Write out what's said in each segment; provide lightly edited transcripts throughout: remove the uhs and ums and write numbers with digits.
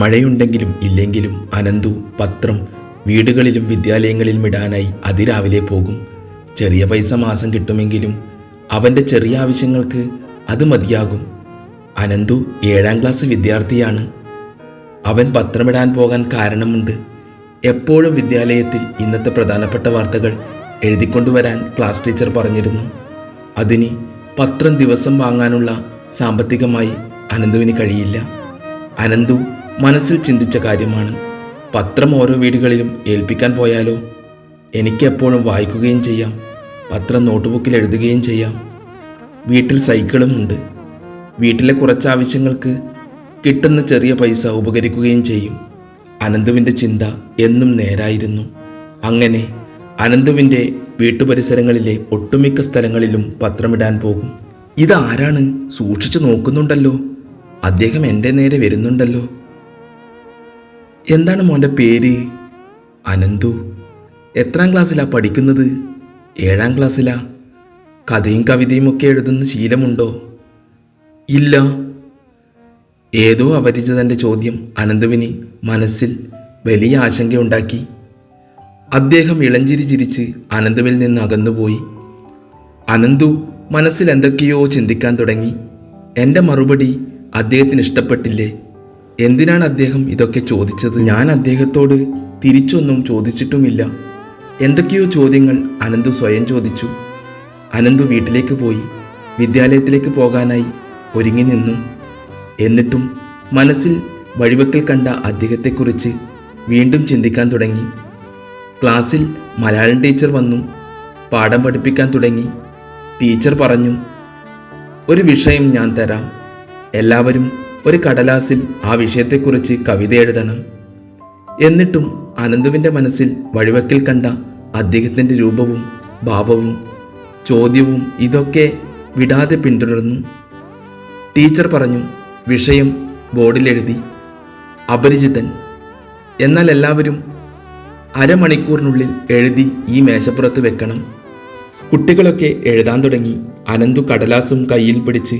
മഴയുണ്ടെങ്കിലും ഇല്ലെങ്കിലും അനന്തു പത്രം വീടുകളിലും വിദ്യാലയങ്ങളിലും ഇടാനായി അതിരാവിലെ പോകും. ചെറിയ പൈസ മാസം കിട്ടുമെങ്കിലും അവൻ്റെ ചെറിയ ആവശ്യങ്ങൾക്ക് അത് മതിയാകും. അനന്തു 7ാം ക്ലാസ് വിദ്യാർത്ഥിയാണ്. അവൻ പത്രമിടാൻ പോകാൻ കാരണമുണ്ട്. എപ്പോഴും വിദ്യാലയത്തിൽ ഇന്നത്തെ പ്രധാനപ്പെട്ട വാർത്തകൾ എഴുതിക്കൊണ്ടുവരാൻ ക്ലാസ് ടീച്ചർ പറഞ്ഞിരുന്നു. അതിന് പത്രം ദിവസം വാങ്ങാനുള്ള സാമ്പത്തികമായി അനന്തുവിന് കഴിയില്ല. അനന്തു മനസ്സിൽ ചിന്തിച്ച കാര്യമാണ്, പത്രം ഓരോ വീടുകളിലും ഏൽപ്പിക്കാൻ പോയാലോ? എനിക്കെപ്പോഴും വായിക്കുകയും ചെയ്യാം, പത്രം നോട്ട്ബുക്കിൽ എഴുതുകയും ചെയ്യാം. വീട്ടിൽ സൈക്കിളും ഉണ്ട്. വീട്ടിലെ കുറച്ച് ആവശ്യങ്ങൾക്ക് കിട്ടുന്ന ചെറിയ പൈസ ഉപകരിക്കുകയും ചെയ്യും. അനന്തുവിൻ്റെ ചിന്ത എന്നും നേരായിരുന്നു. അങ്ങനെ അനന്തുവിൻ്റെ വീട്ടുപരിസരങ്ങളിലെ ഒട്ടുമിക്ക സ്ഥലങ്ങളിലും പത്രമിടാൻ പോകും. ഇതാരാണ്? സൂക്ഷിച്ചു നോക്കുന്നുണ്ടല്ലോ, അദ്ദേഹം എൻ്റെ നേരെ വരുന്നുണ്ടല്ലോ. എന്താണ് മോൻ്റെ പേര്? അനന്തു. എത്രാം ക്ലാസ്സിലാ പഠിക്കുന്നത്? 7ാം ക്ലാസ്സിലാ. കഥയും കവിതയും ഒക്കെ എഴുതുന്ന ശീലമുണ്ടോ? ഇല്ല. ഏതോ അപരിചിതൻ്റെ ചോദ്യം അനന്തുവിന് മനസ്സിൽ വലിയ ആശങ്കയുണ്ടാക്കി. അദ്ദേഹം ഇളഞ്ചിരി ചിരിച്ച് അനന്തുവിൽ നിന്ന് അകന്നുപോയി. അനന്തു മനസ്സിൽ എന്തൊക്കെയോ ചിന്തിക്കാൻ തുടങ്ങി. എൻ്റെ മറുപടി അദ്ദേഹത്തിന് ഇഷ്ടപ്പെട്ടില്ലേ? എന്തിനാണ് അദ്ദേഹം ഇതൊക്കെ ചോദിച്ചത്? ഞാൻ അദ്ദേഹത്തോട് തിരിച്ചൊന്നും ചോദിച്ചിട്ടുമില്ല. എന്തൊക്കെയോ ചോദ്യങ്ങൾ അനന്തു സ്വയം ചോദിച്ചു. അനന്തു വീട്ടിലേക്ക് പോയി വിദ്യാലയത്തിലേക്ക് പോകാനായി ഒരുങ്ങി നിന്നു. എന്നിട്ടും മനസ്സിൽ വഴിവെക്കൽ കണ്ട അദ്ദേഹത്തെക്കുറിച്ച് വീണ്ടും ചിന്തിക്കാൻ തുടങ്ങി. ക്ലാസ്സിൽ മലയാളം ടീച്ചർ വന്നു പാഠം പഠിപ്പിക്കാൻ തുടങ്ങി. ടീച്ചർ പറഞ്ഞു, ഒരു വിഷയം ഞാൻ തരാം, എല്ലാവരും ഒരു കടലാസിൽ ആ വിഷയത്തെക്കുറിച്ച് കവിത എഴുതണം. എന്നിട്ടും അനന്തുവിൻ്റെ മനസ്സിൽ വഴിവെക്കൽ കണ്ട അദ്ദേഹത്തിൻ്റെ രൂപവും ഭാവവും ചോദ്യവും ഇതൊക്കെ വിടാതെ പിന്തുടർന്നു. ടീച്ചർ പറഞ്ഞു, വിഷയം ബോർഡിലെഴുതി. അപരിചിതൻ. എന്നാൽ എല്ലാവരും അരമണിക്കൂറിനുള്ളിൽ എഴുതി ഈ മേശപ്പുറത്ത് വെക്കണം. കുട്ടികളൊക്കെ എഴുതാൻ തുടങ്ങി. അനന്തു കടലാസും കയ്യിൽ പിടിച്ച്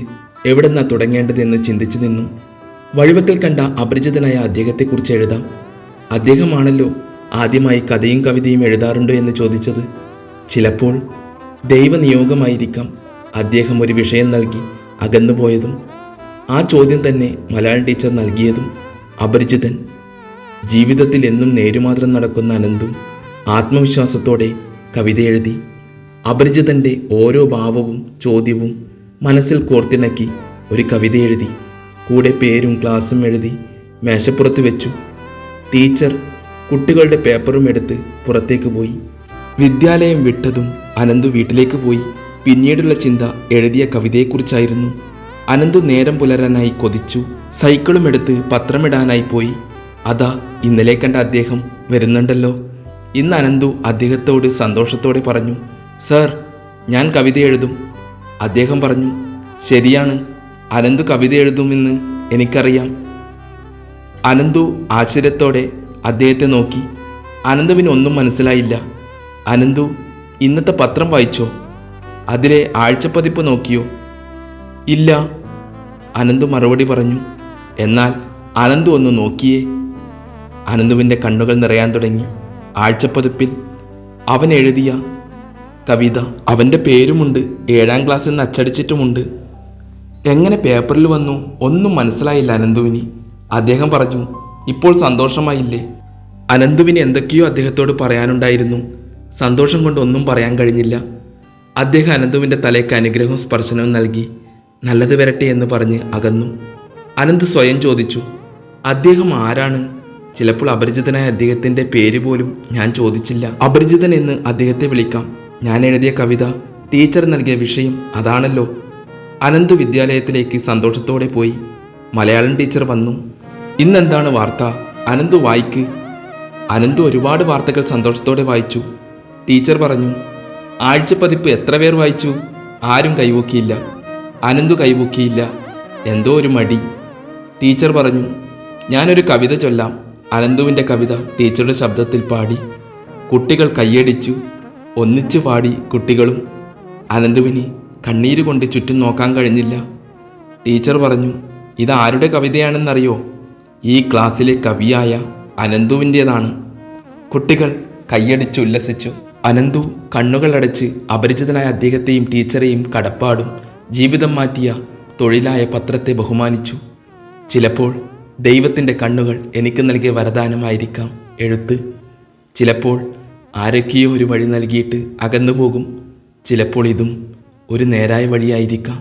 എവിടെന്നാ തുടങ്ങേണ്ടതെന്ന് ചിന്തിച്ചു നിന്നു. വഴിവെക്കൽ കണ്ട അപരിചിതനായ അദ്ദേഹത്തെക്കുറിച്ച് എഴുതാം. അദ്ദേഹമാണല്ലോ ആദ്യമായി കഥയും കവിതയും എഴുതാറുണ്ടോ എന്ന് ചോദിച്ചത്. ചിലപ്പോൾ ദൈവനിയോഗമായിരിക്കാം അദ്ദേഹം ഒരു വിഷയം നൽകി അകന്നുപോയതും. ആ ചോദ്യം തന്നെ മലയാളം ടീച്ചർ നൽകിയതും. അപരിചിതൻ. ജീവിതത്തിൽ എന്നും നേരുമാത്രം നടക്കുന്ന അനന്തു ആത്മവിശ്വാസത്തോടെ കവിത എഴുതി. അപരിചിതൻ്റെ ഓരോ ഭാവവും ചോദ്യവും മനസ്സിൽ കോർത്തിണക്കി ഒരു കവിത എഴുതി. കൂടെ പേരും ക്ലാസ്സും എഴുതി മേശപ്പുറത്ത് വെച്ചു. ടീച്ചർ കുട്ടികളുടെ പേപ്പറും എടുത്ത് പുറത്തേക്ക് പോയി. വിദ്യാലയം വിട്ടതും അനന്തു വീട്ടിലേക്ക് പോയി. പിന്നീടുള്ള ചിന്ത എഴുതിയ കവിതയെക്കുറിച്ചായിരുന്നു. അനന്തു നേരം പുലരാനായി കൊതിച്ചു. സൈക്കിളും എടുത്ത് പത്രമിടാനായി പോയി. അതാ ഇന്നലെ കണ്ട അദ്ദേഹം വരുന്നുണ്ടല്ലോ. ഇന്ന് അനന്തു അദ്ദേഹത്തോട് സന്തോഷത്തോടെ പറഞ്ഞു, സർ, ഞാൻ കവിത എഴുതും. അദ്ദേഹം പറഞ്ഞു, ശരിയാണ്, അനന്തു കവിത എഴുതുമെന്ന് എനിക്കറിയാം. അനന്തു ആശ്ചര്യത്തോടെ അദ്ദേഹത്തെ നോക്കി. അനന്തുവിന് ഒന്നും മനസ്സിലായില്ല. അനന്തു, ഇന്നത്തെ പത്രം വായിച്ചോ? അതിലെ ആഴ്ചപ്പതിപ്പ് നോക്കിയോ? ഇല്ല, അനന്തു മറുപടി പറഞ്ഞു. എന്നാൽ അനന്തു ഒന്ന് നോക്കിയേ. അനന്തുവിൻ്റെ കണ്ണുകൾ നിറയാൻ തുടങ്ങി. ആഴ്ചപ്പതിപ്പിൽ അവൻ എഴുതിയ കവിത. അവൻ്റെ പേരുമുണ്ട്, 7ാം ക്ലാസ്സിൽ നിന്ന് അച്ചടിച്ചിട്ടുമുണ്ട്. എങ്ങനെ പേപ്പറിൽ വന്നു? ഒന്നും മനസ്സിലായില്ല അനന്തുവിന്. അദ്ദേഹം പറഞ്ഞു, ഇപ്പോൾ സന്തോഷമായില്ലേ? അനന്തുവിന് എന്തൊക്കെയോ അദ്ദേഹത്തോട് പറയാനുണ്ടായിരുന്നു. സന്തോഷം കൊണ്ട് ഒന്നും പറയാൻ കഴിഞ്ഞില്ല. അദ്ദേഹം അനന്തുവിൻ്റെ തലയ്ക്ക് അനുഗ്രഹവും സ്പർശനവും നൽകി നല്ലത് വരട്ടെ എന്ന് പറഞ്ഞ് അകന്നു. അനന്തു സ്വയം ചോദിച്ചു, അദ്ദേഹം ആരാണ്? ചിലപ്പോൾ അപരിചിതനായ അദ്ദേഹത്തിൻ്റെ പേര് പോലും ഞാൻ ചോദിച്ചില്ല. അപരിചിതൻ എന്ന് അദ്ദേഹത്തെ വിളിക്കാം. ഞാൻ എഴുതിയ കവിത, ടീച്ചർ നൽകിയ വിഷയം അതാണല്ലോ. അനന്തു വിദ്യാലയത്തിലേക്ക് സന്തോഷത്തോടെ പോയി. മലയാളം ടീച്ചർ വന്നു. ഇന്നെന്താണ് വാർത്ത? അനന്തു വായിക്ക്. അനന്തു ഒരുപാട് വാർത്തകൾ സന്തോഷത്തോടെ വായിച്ചു. ടീച്ചർ പറഞ്ഞു, ആഴ്ചപ്പതിപ്പ് എത്ര പേർ വായിച്ചു? ആരും കൈവൂക്കിയില്ല. അനന്തു കൈവൂക്കിയില്ല. എന്തോ ഒരു മടി. ടീച്ചർ പറഞ്ഞു, ഞാനൊരു കവിത ചൊല്ലാം. അനന്തുവിൻ്റെ കവിത ടീച്ചറുടെ ശബ്ദത്തിൽ പാടി. കുട്ടികൾ കൈയടിച്ചു. ഒന്നിച്ചു പാടി കുട്ടികളും. അനന്തുവിന് കണ്ണീരുകൊണ്ട് ചുറ്റും നോക്കാൻ കഴിഞ്ഞില്ല. ടീച്ചർ പറഞ്ഞു, ഇത് ആരുടെ കവിതയാണെന്നറിയോ? ഈ ക്ലാസ്സിലെ കവിയായ അനന്തുവിൻ്റേതാണ്. കുട്ടികൾ കൈയടിച്ച് ഉല്ലസിച്ചു. അനന്തു കണ്ണുകളടച്ച് അപരിചിതനായ അദ്ദേഹത്തെയും ടീച്ചറെയും കടപ്പാടും ജീവിതം മാറ്റിയ തൊഴിലായ പത്രത്തെ ബഹുമാനിച്ചു. ചിലപ്പോൾ ദൈവത്തിൻ്റെ കണ്ണുകൾ എനിക്ക് നൽകിയ വരദാനമായിരിക്കാം എഴുത്ത്. ചിലപ്പോൾ ആരൊക്കെയോ ഒരു വഴി നൽകിയിട്ട് അകന്നുപോകും. ചിലപ്പോൾ ഇതും ഒരു നേരായ വഴിയായിരിക്കാം.